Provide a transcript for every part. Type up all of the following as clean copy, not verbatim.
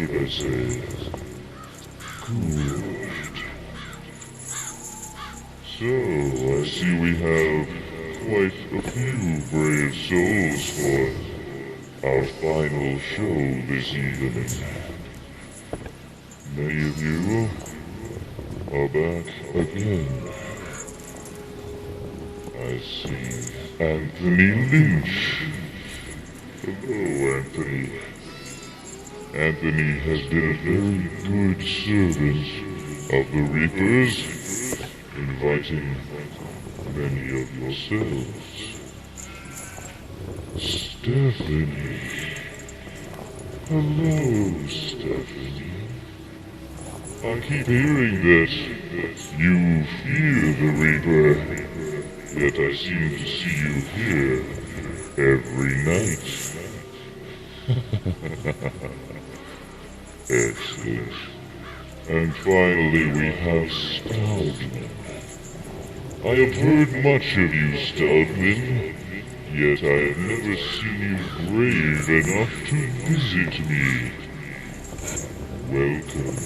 should I say? Good. So, I see we have quite a few brave souls for our final show this evening. Many of you are back again. I see Anthony Lynch. Hello, Anthony. Anthony has been a very good servant of the Reapers, inviting many of yourselves. Stephanie. Hello, Stephanie. I keep hearing that you fear the Reaper, yet I seem to see you here every night. Excellent. And finally we have Stoutman. I have heard much of you, Stoutman, yet I have never seen you brave enough to visit me. Welcome.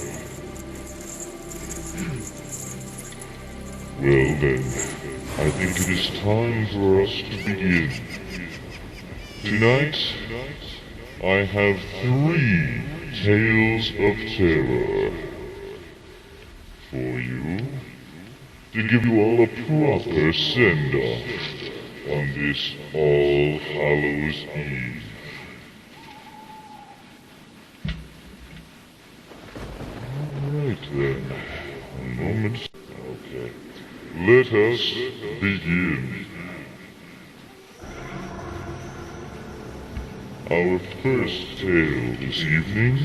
Well then, I think it is time for us to begin. Tonight, I have 3 tales of terror for you, to give you all a proper send-off on this All Hallows Eve. Alright then, a moment. Okay, let us begin. Our first tale this evening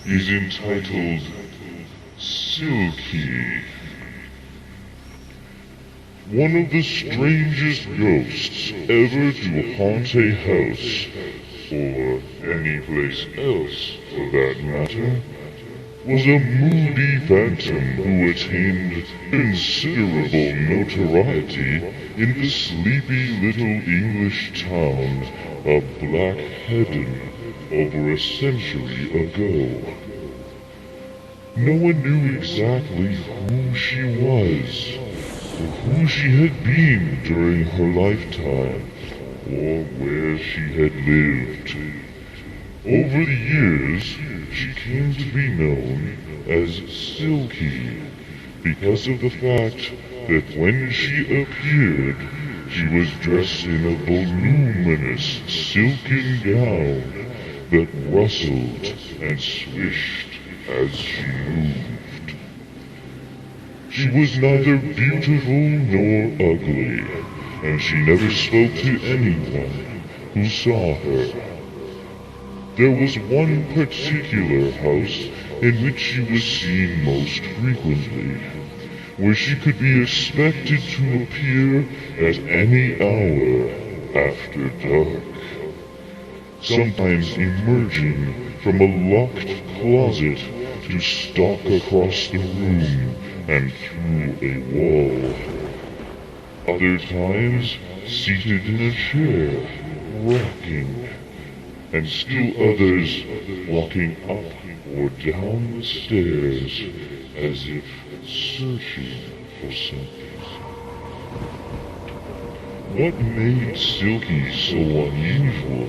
is entitled Silky. One of the strangest ghosts ever to haunt a house, or any place else for that matter, was a moody phantom who attained considerable notoriety in the sleepy little English town of Black Heddon over a century ago. No one knew exactly who she was, or who she had been during her lifetime, or where she had lived. Over the years, she came to be known as Silky, because of the fact that when she appeared, she was dressed in a voluminous silken gown that rustled and swished as she moved. She was neither beautiful nor ugly, and she never spoke to anyone who saw her. There was one particular house in which she was seen most frequently, where she could be expected to appear at any hour after dark, sometimes emerging from a locked closet to stalk across the room and through a wall. Other times, seated in a chair, rocking, and still others walking up or down the stairs as if searching for something. What made Silky so unusual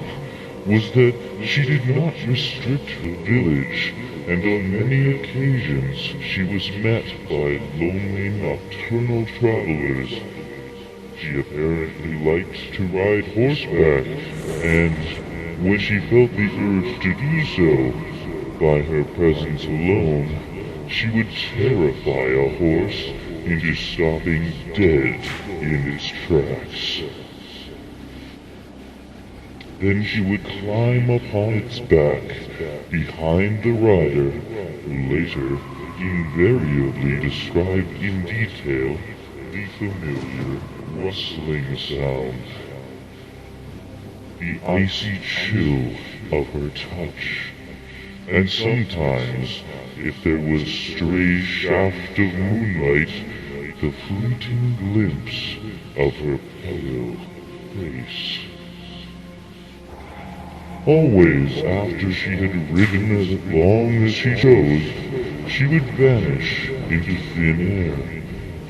was that she did not restrict her village, and on many occasions she was met by lonely nocturnal travelers. She apparently liked to ride horseback, and when she felt the urge to do so, by her presence alone, she would terrify a horse into stopping dead in its tracks. Then she would climb upon its back, behind the rider, who later invariably described in detail the familiar rustling sound, the icy chill of her touch, and sometimes, if there was a stray shaft of moonlight, the fleeting glimpse of her pale face. Always, after she had ridden as long as she chose, she would vanish into thin air,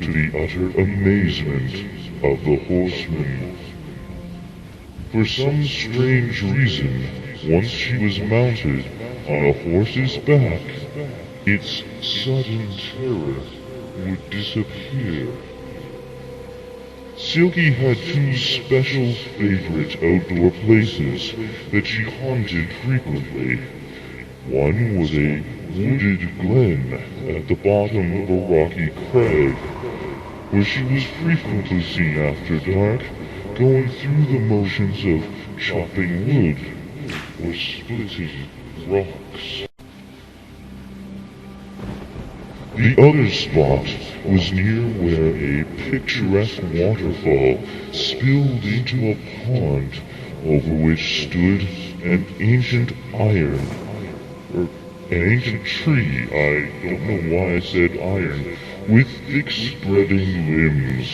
to the utter amazement of the horsemen. For some strange reason, once she was mounted on a horse's back, its sudden terror would disappear. Silky had two special favorite outdoor places that she haunted frequently. One was a wooded glen at the bottom of a rocky crag, where she was frequently seen after dark, going through the motions of chopping wood or splitting rocks. The other spot was near where a picturesque waterfall spilled into a pond over which stood an ancient tree, I don't know why I said iron, with thick spreading limbs.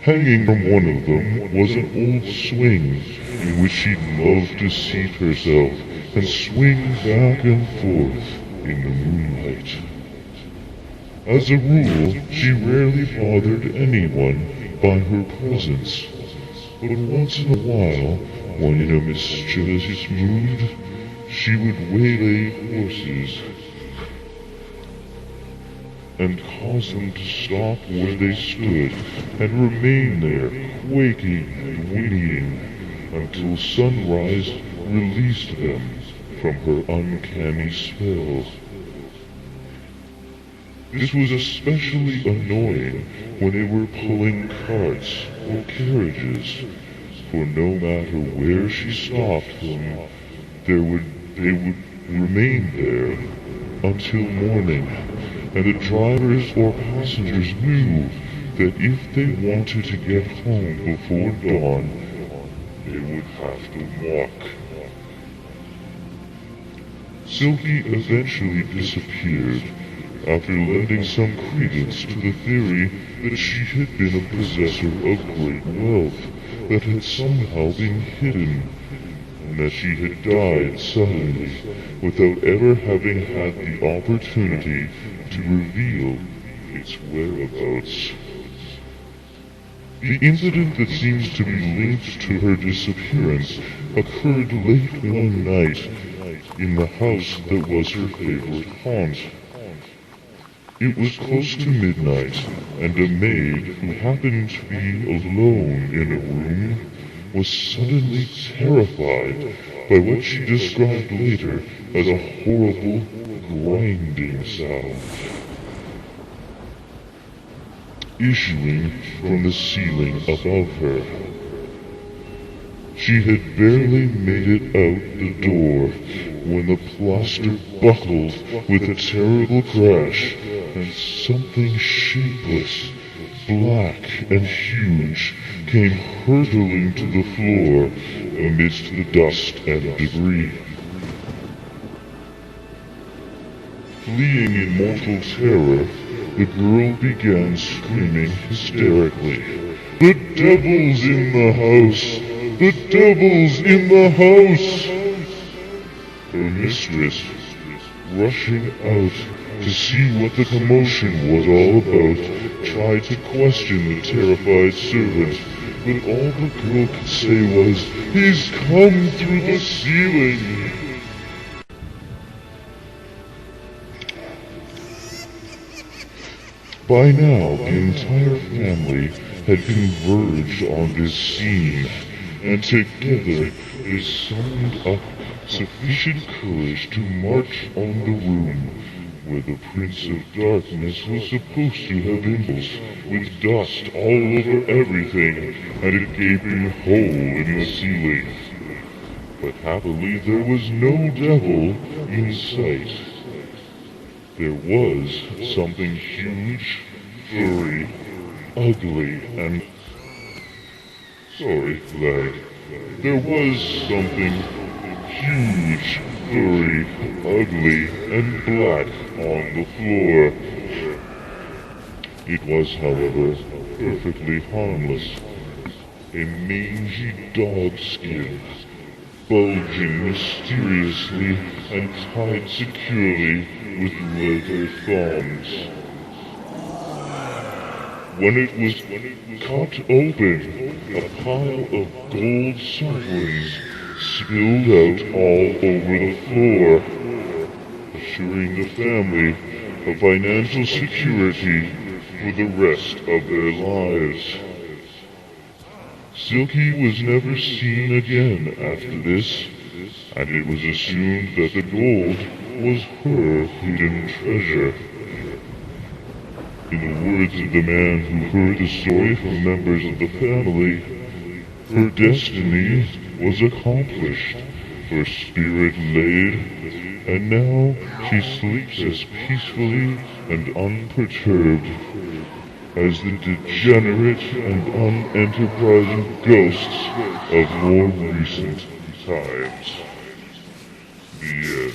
Hanging from one of them was an old swing in which she loved to seat herself and swing back and forth in the moonlight. As a rule, she rarely bothered anyone by her presence, but once in a while, when in a mischievous mood, she would waylay horses and cause them to stop where they stood and remain there, quaking and whinnying, until sunrise released them from her uncanny spell. This was especially annoying when they were pulling carts or carriages, for no matter where she stopped them, they would remain there until morning, and the drivers or passengers knew that if they wanted to get home before dawn, they would have to walk. Silky eventually disappeared after lending some credence to the theory that she had been a possessor of great wealth that had somehow been hidden, and that she had died suddenly without ever having had the opportunity to reveal its whereabouts. The incident that seems to be linked to her disappearance occurred late one night in the house that was her favorite haunt. It was close to midnight, and a maid who happened to be alone in a room was suddenly terrified by what she described later as a horrible grinding sound issuing from the ceiling above her. She had barely made it out the door when the plaster buckled with a terrible crash, and something shapeless, black and huge, came hurtling to the floor amidst the dust and debris. Fleeing in mortal terror, the girl began screaming hysterically, "The devil's in the house! The devil's in the house!" Her mistress, rushing out to see what the commotion was all about, tried to question the terrified servant, but all the girl could say was, "He's come through the ceiling!" By now, the entire family had converged on this scene, and together they summoned up sufficient courage to march on the room where the Prince of Darkness was supposed to have been, with dust all over everything and a gaping hole in the ceiling. But happily there was no devil in sight. There was something huge, furry, ugly, and... Sorry, lad. There was something huge, furry, ugly, and black on the floor. It was, however, perfectly harmless. A mangy dog skin, bulging mysteriously and tied securely with leather thongs. When it was cut open, a pile of gold sovereigns spilled out all over the floor, assuring the family of financial security for the rest of their lives. Silky was never seen again after this, and it was assumed that the gold was her hidden treasure. In the words of the man who heard the story from members of the family, her destiny was accomplished, her spirit laid, and now she sleeps as peacefully and unperturbed as the degenerate and unenterprising ghosts of more recent times. The end.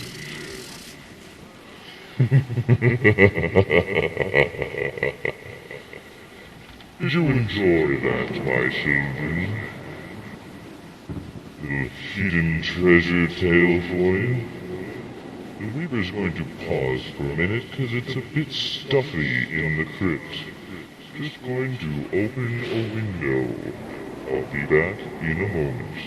Did you enjoy that, my children? Little hidden treasure tale for you? The Reaper's going to pause for a minute because it's a bit stuffy in the crypt. Just going to open a window. I'll be back in a moment.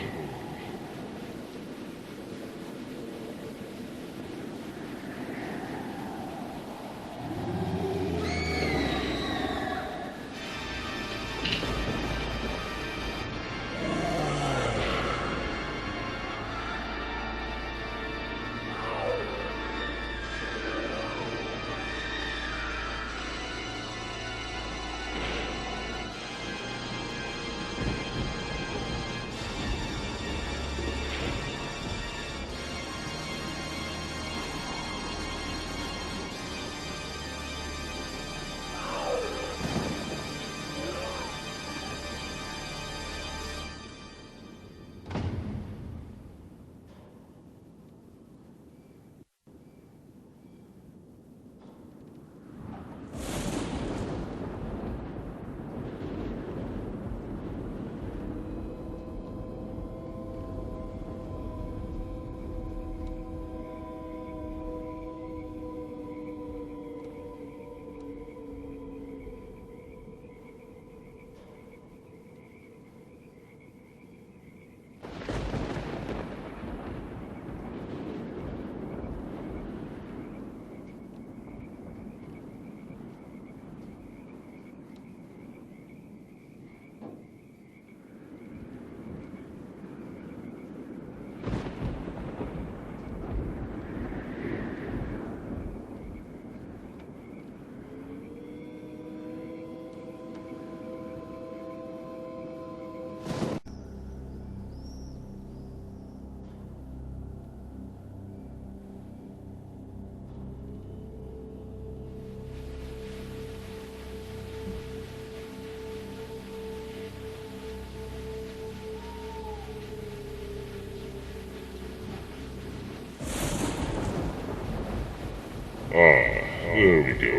There we go.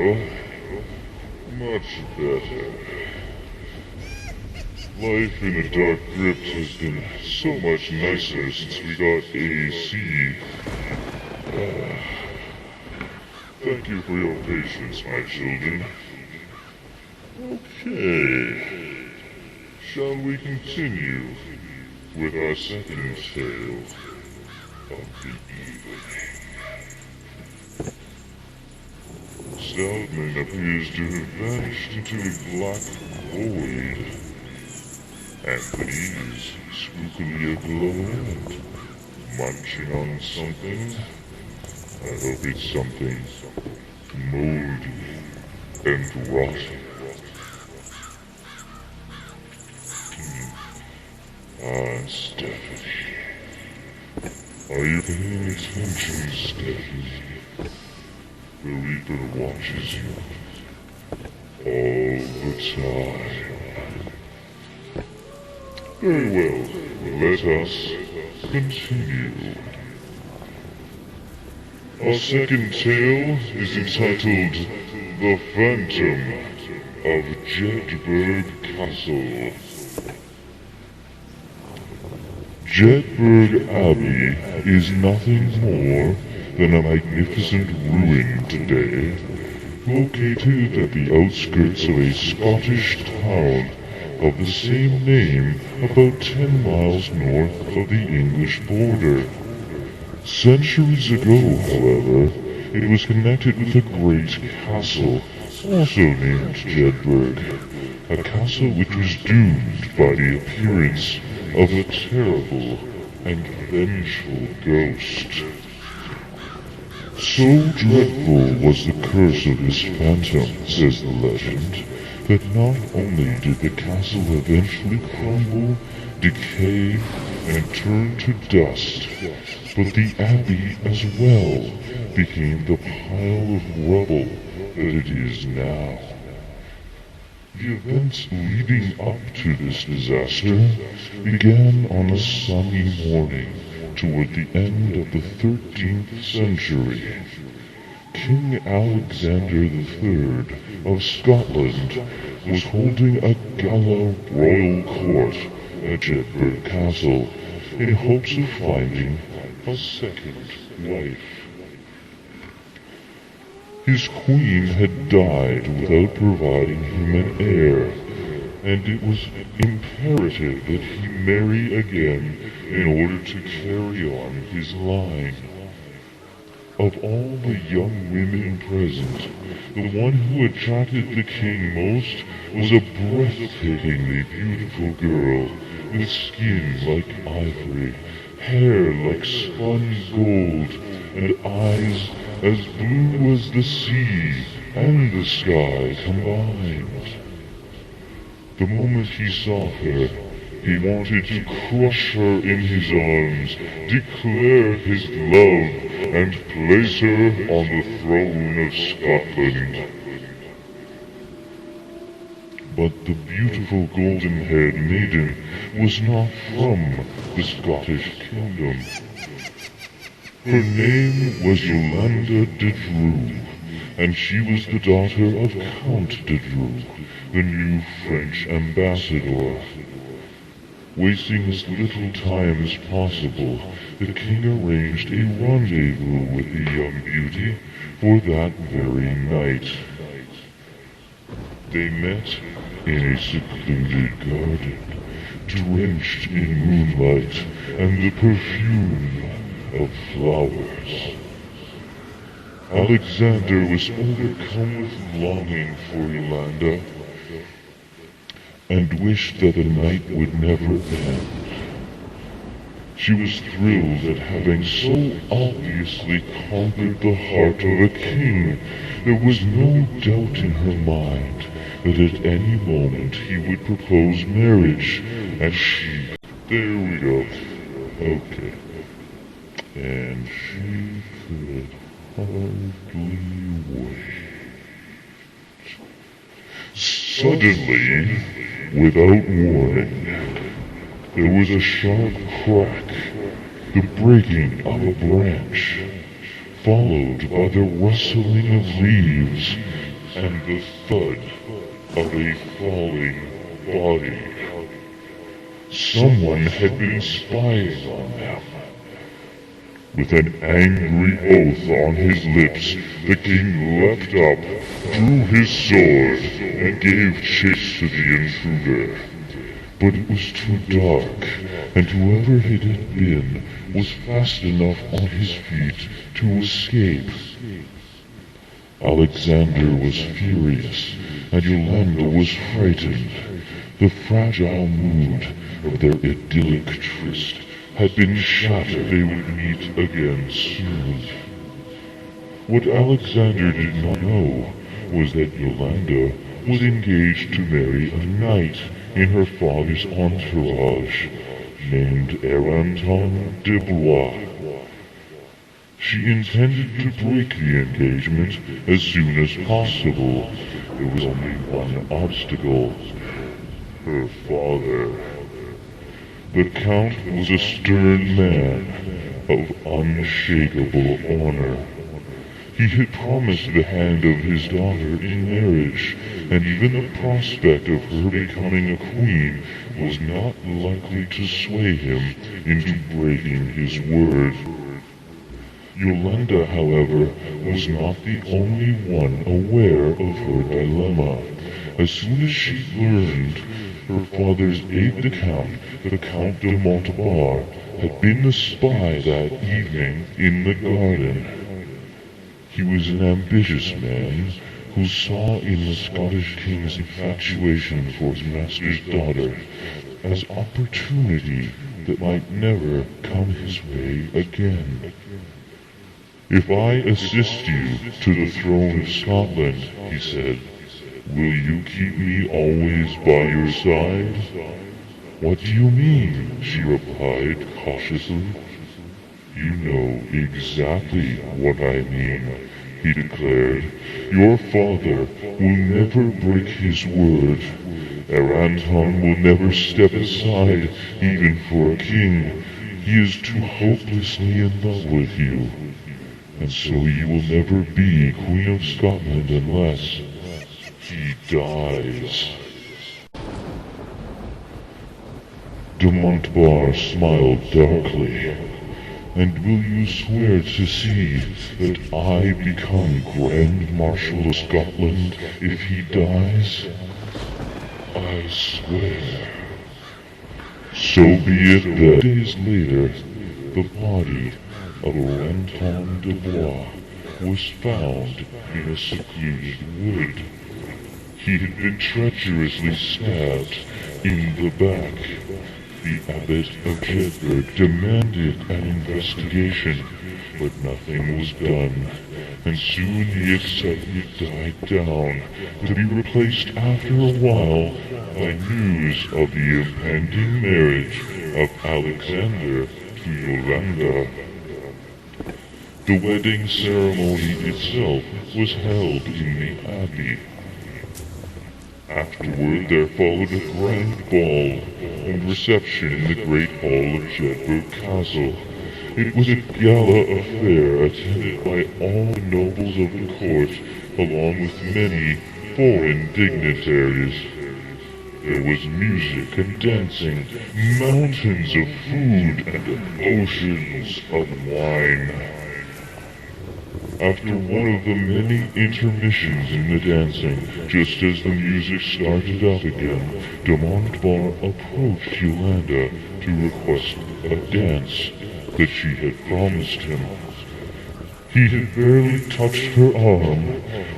Much better. Life in a dark crypt has been so much nicer since we got AC. Thank you for your patience, my children. Okay. Shall we continue with our second tale of the evening? Stoutman appears to have vanished into a black void. Anthony is spookily aglow and munching on something. I hope it's something moldy and rotten. Stephanie. Are you paying attention, Stephanie? The Reaper watches you all the time. Very well, let us continue. Our second tale is entitled The Phantom of Jedburgh Castle. Jedburgh Abbey is nothing more than a magnificent ruin today, located at the outskirts of a Scottish town of the same name about 10 miles north of the English border. Centuries ago, however, it was connected with a great castle, also named Jedburgh, a castle which was doomed by the appearance of a terrible and vengeful ghost. So dreadful was the curse of this phantom, says the legend, that not only did the castle eventually crumble, decay, and turn to dust, but the abbey as well became the pile of rubble that it is now. The events leading up to this disaster began on a sunny morning toward the end of the 13th century. King Alexander III of Scotland was holding a gala royal court at Jedburgh Castle in hopes of finding a second wife. His queen had died without providing him an heir, and it was imperative that he marry again in order to carry on his line. Of all the young women present, the one who attracted the king most was a breathtakingly beautiful girl with skin like ivory, hair like spun gold, and eyes as blue as the sea and the sky combined. The moment he saw her, he wanted to crush her in his arms, declare his love, and place her on the throne of Scotland. But the beautiful golden-haired maiden was not from the Scottish kingdom. Her name was Yolande de Drew, and she was the daughter of Count de Drew, the new French ambassador. Wasting as little time as possible, the king arranged a rendezvous with the young beauty for that very night. They met in a secluded garden, drenched in moonlight and the perfume of flowers. Alexander was overcome with longing for Yolande, and wished that the night would never end. She was thrilled at having so obviously conquered the heart of a king. There was no doubt in her mind that at any moment he would propose marriage, and she... There we go. Okay. And she could hardly wait. Suddenly, without warning, there was a sharp crack, the breaking of a branch, followed by the rustling of leaves and the thud of a falling body. Someone had been spying on them. With an angry oath on his lips, the king leapt up, drew his sword, and gave chase to the intruder. But it was too dark, and whoever it had been was fast enough on his feet to escape. Alexander was furious, and Yolande was frightened. The fragile mood of their idyllic tryst had been shattered. They would meet again soon. What Alexander did not know was that Yolande was engaged to marry a knight in her father's entourage, named Eranton de Blois. She intended to break the engagement as soon as possible. There was only one obstacle: her father. The Count was a stern man of unshakable honor. He had promised the hand of his daughter in marriage, and even the prospect of her becoming a queen was not likely to sway him into breaking his word. Yolanda, however, was not the only one aware of her dilemma. As soon as she learned her father's aide-de-camp, the Count de Montbar, had been the spy that evening in the garden. He was an ambitious man who saw in the Scottish king's infatuation for his master's daughter as opportunity that might never come his way again. "If I assist you to the throne of Scotland," he said, "will you keep me always by your side?" "What do you mean?" she replied cautiously. "You know exactly what I mean," he declared. "Your father will never break his word. Anton will never step aside even for a king. He is too hopelessly in love with you. And so you will never be Queen of Scotland unless he dies." De Montbar smiled darkly. "And will you swear to see that I become Grand Marshal of Scotland if he dies?" "I swear." So be it then. Days later, the body of Anton de Bois was found in a secluded wood. He had been treacherously stabbed in the back. The abbot of Jedburgh demanded an investigation, but nothing was done, and soon the excitement died down, to be replaced after a while by news of the impending marriage of Alexander to Yolanda. The wedding ceremony itself was held in the abbey. Afterward there followed a grand ball and reception in the great hall of Jedburgh Castle. It was a gala affair attended by all the nobles of the court, along with many foreign dignitaries. There was music and dancing, mountains of food, and oceans of wine. After one of the many intermissions in the dancing, just as the music started up again, de Montbar approached Yolanda to request a dance that she had promised him. He had barely touched her arm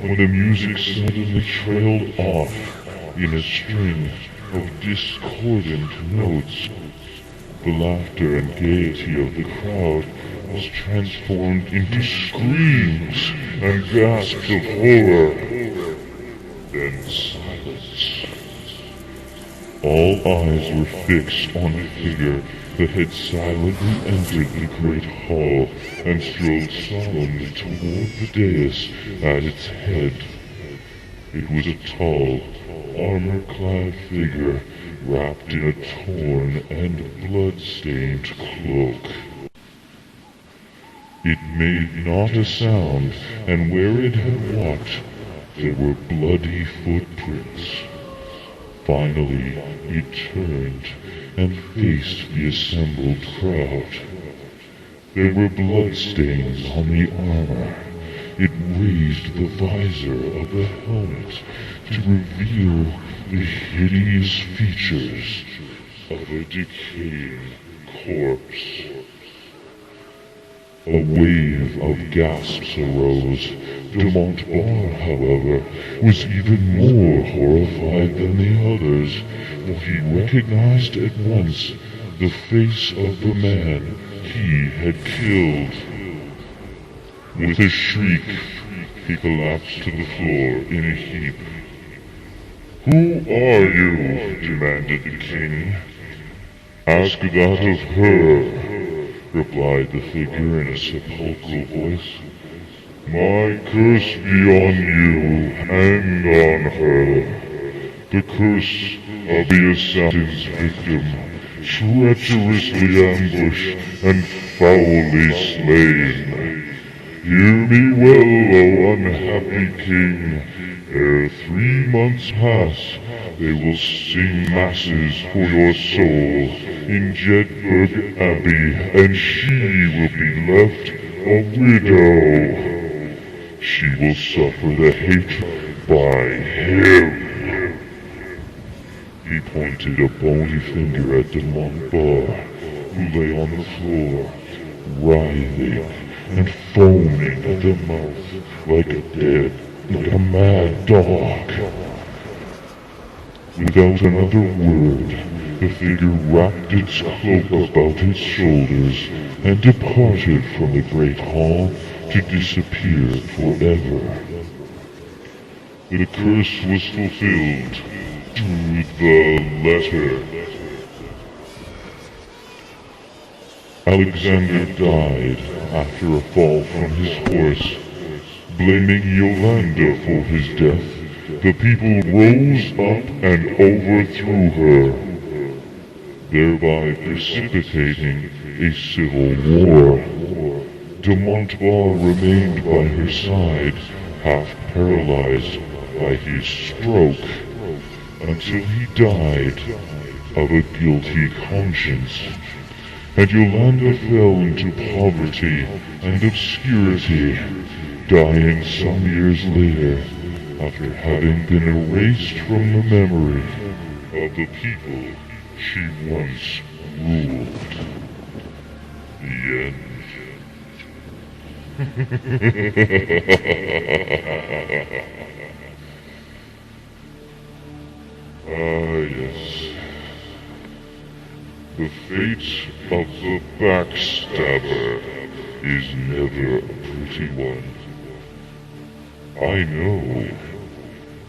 when the music suddenly trailed off in a string of discordant notes. The laughter and gaiety of the crowd was transformed into screams and gasps of horror. Then silence. All eyes were fixed on a figure that had silently entered the great hall and strode solemnly toward the dais at its head. It was a tall, armor-clad figure wrapped in a torn and blood-stained cloak. It made not a sound, and where it had walked, there were bloody footprints. Finally, it turned and faced the assembled crowd. There were bloodstains on the armor. It raised the visor of the helmet to reveal the hideous features of a decaying corpse. A wave of gasps arose. De Montbar, however, was even more horrified than the others, for he recognized at once the face of the man he had killed. With a shriek, he collapsed to the floor in a heap. "Who are you?" demanded the king. "Ask that of her," replied the figure in a sepulchral voice. "My curse be on you and on her. The curse of the assassin's victim, treacherously ambushed and foully slain. Hear me well, O unhappy king. Ere 3 months pass, they will sing masses for your soul in Jedburgh Abbey, and she will be left a widow. She will suffer the hatred by him. He pointed a bony finger at the monk bar, who lay on the floor, writhing and foaming at the mouth like a mad dog. Without another word, the figure wrapped its cloak about its shoulders and departed from the great hall to disappear forever. The curse was fulfilled to the letter. Alexander died after a fall from his horse. Blaming Yolanda for his death, the people rose up and overthrew her, thereby precipitating a civil war. De Montbar remained by her side, half paralyzed by his stroke, until he died of a guilty conscience, and Yolanda fell into poverty and obscurity, dying some years later after having been erased from the memory of the people she once ruled. The end. Ah, yes. The fate of the backstabber is never a pretty one. I know.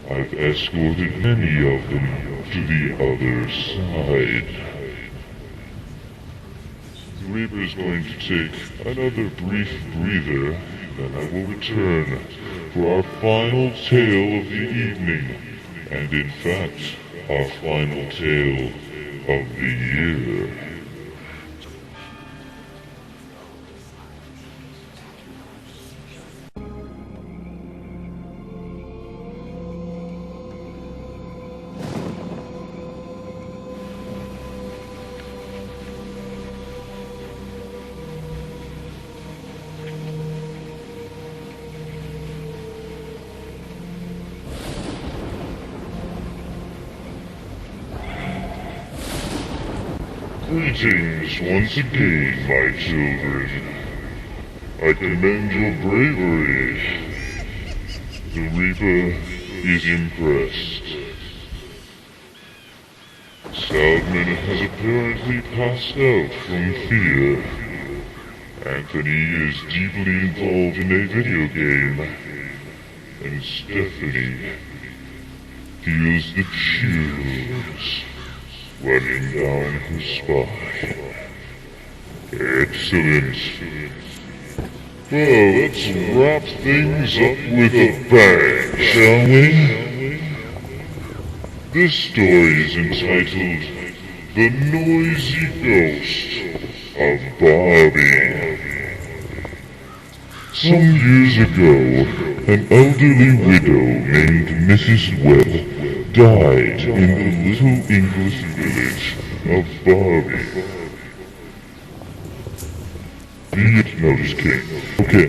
I've escorted many of them to the other side. The Reaper's going to take another brief breather, then I will return for our final tale of the evening, and in fact, our final tale of the year. Greetings once again, my children. I commend your bravery. The Reaper is impressed. Soundman has apparently passed out from fear. Anthony is deeply involved in a video game. And Stephanie feels the chills running down her spine. Excellent. Well, let's wrap things up with a bang, shall we? This story is entitled The Noisy Ghost of Barbey. Some years ago, an elderly widow named Mrs. Webb died in the little English village of Barbey. No, just kidding. Okay,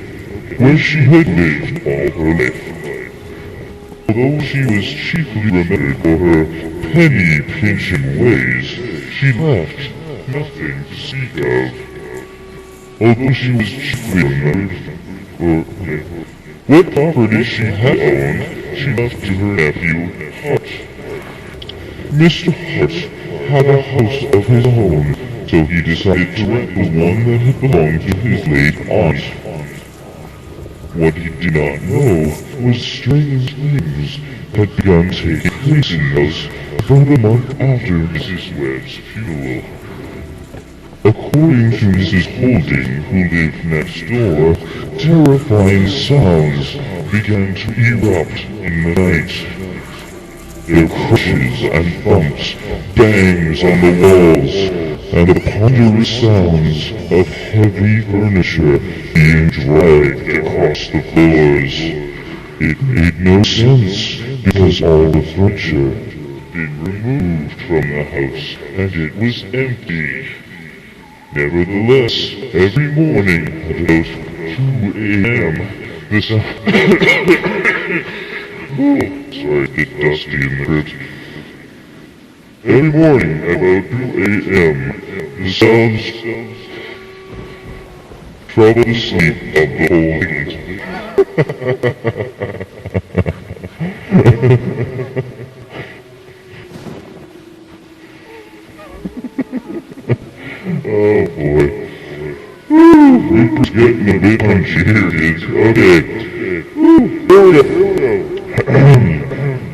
where she had lived all her life. Although she was chiefly remembered for her penny-pinching ways, she left nothing to speak of. Although she was chiefly remembered for what property she had owned, she left to her nephew, Hart. Mr. Hart had a house of his own, so he decided to rent the one that had belonged to his late aunt. What he did not know was strange things had begun taking place in the house about a month after Mrs. Webb's funeral. According to Mrs. Holding, who lived next door, terrifying sounds began to erupt in the night. There were crashes and bumps, bangs on the walls, and the ponderous sounds of heavy furniture being dragged across the floors. It made no sense because all the furniture had been removed from the house and it was empty. Nevertheless, every morning at about 2 a.m., the sound... oh, sorry, a bit dusty in the crypt. Every morning at about 2 a.m., the sounds troubled the sleep of the whole England. Oh boy. Reaper's getting a bit punchy here, kids. Okay. Here we go.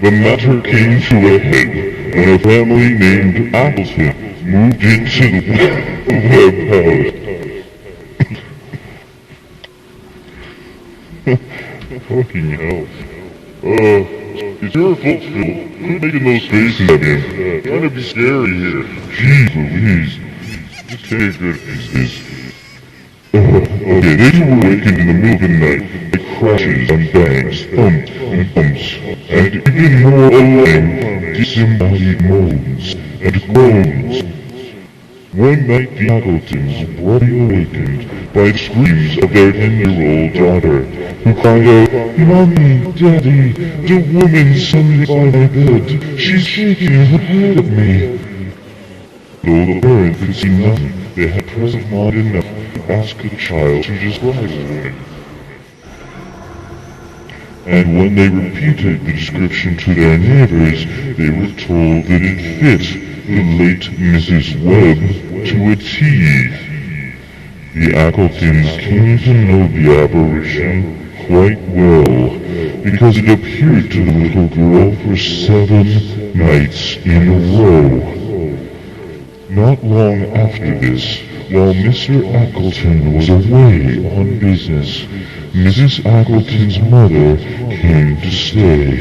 The matter came to a head when a family named Appleton moved into the web house. Fucking hell. It's your fault, Phil. Quit making those faces at me. Trying to be scary here. Jeez Louise. Okay, good. Okay, they were awakened in the middle of the night by crashes and bangs, thumps and bumps, and even more alarming, disembodied moans and groans. One night the Appletons were awakened by the screams of their 10-year-old daughter, who cried out, "Mommy, Daddy, the woman sitting by my bed, she's shaking her head at me." Though the parent could see nothing, they had present mind enough to ask the child to describe the woman. And when they repeated the description to their neighbors, they were told that it fit the late Mrs. Webb to a T. The Appletons came to know the apparition quite well, because it appeared to the little girl for 7 nights in a row. Not long after this, while Mr. Appleton was away on business, Mrs. Appleton's mother came to stay.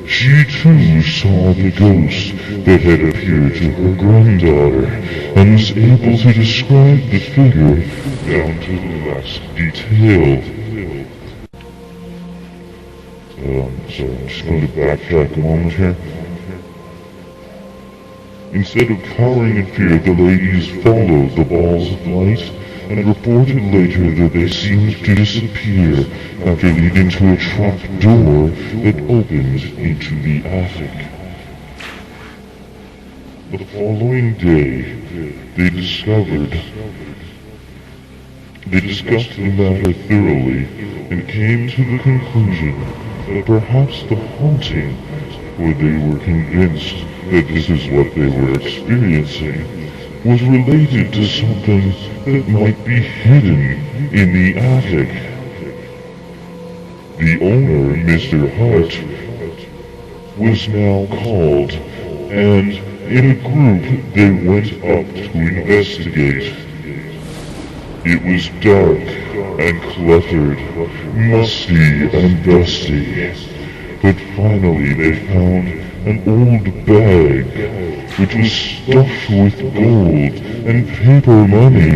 She too saw the ghost that had appeared to her granddaughter, and was able to describe the figure down to the last detail. So I'm just going to backtrack a moment here. Instead of cowering in fear, the ladies followed the balls of light and reported later that they seemed to disappear after leading to a trap door that opened into the attic. The following day, they discussed the matter thoroughly and came to the conclusion that perhaps the haunting, or they were convinced that this is what they were experiencing, was related to something that might be hidden in the attic. The owner, Mr. Hart, was now called, and in a group they went up to investigate. It was dark and cluttered, musty and dusty, but finally they found an old bag, which was stuffed with gold and paper money,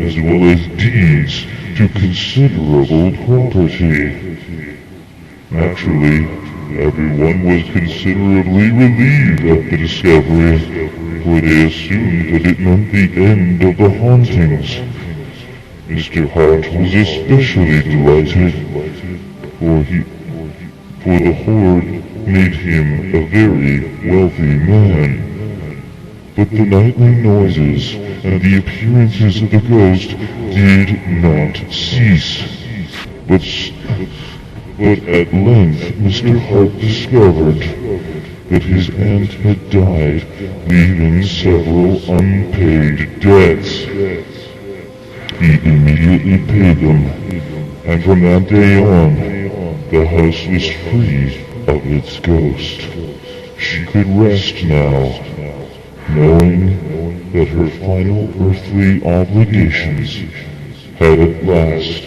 as well as deeds to considerable property. Naturally, everyone was considerably relieved at the discovery, for they assumed that it meant the end of the hauntings. Mr. Hart was especially delighted, for the hoard made him a very wealthy man. But the nightly noises and the appearances of the ghost did not cease. But at length Mr. Hart discovered that his aunt had died, leaving several unpaid debts. He immediately paid them, and from that day on, the house was free of its ghost. She could rest now, knowing that her final earthly obligations had at last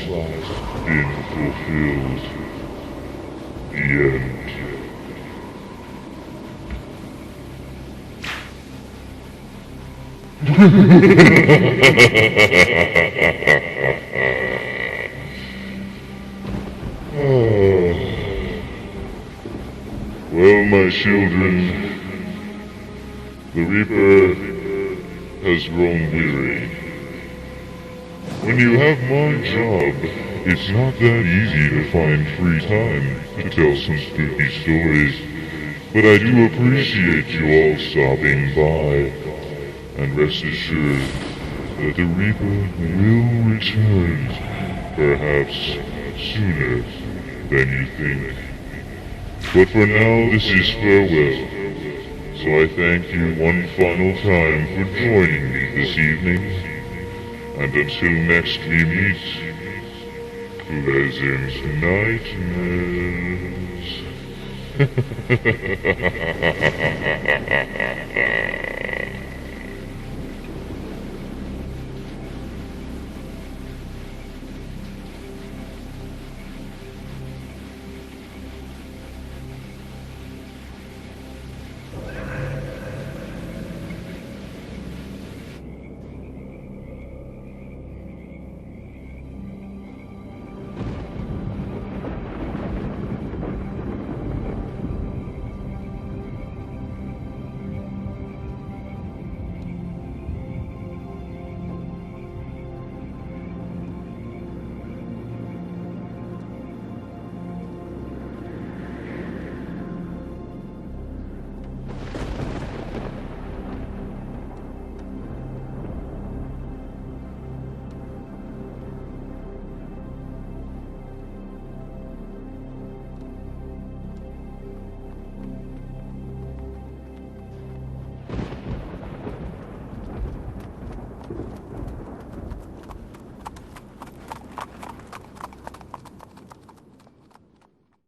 been fulfilled. The end. Well, my children, the Reaper has grown weary. When you have my job, it's not that easy to find free time to tell some spooky stories, but I do appreciate you all stopping by, and rest assured that the Reaper will return, perhaps sooner than you think. But for now, this is farewell, so I thank you one final time for joining me this evening, and until next we meet, pleasant nightmares.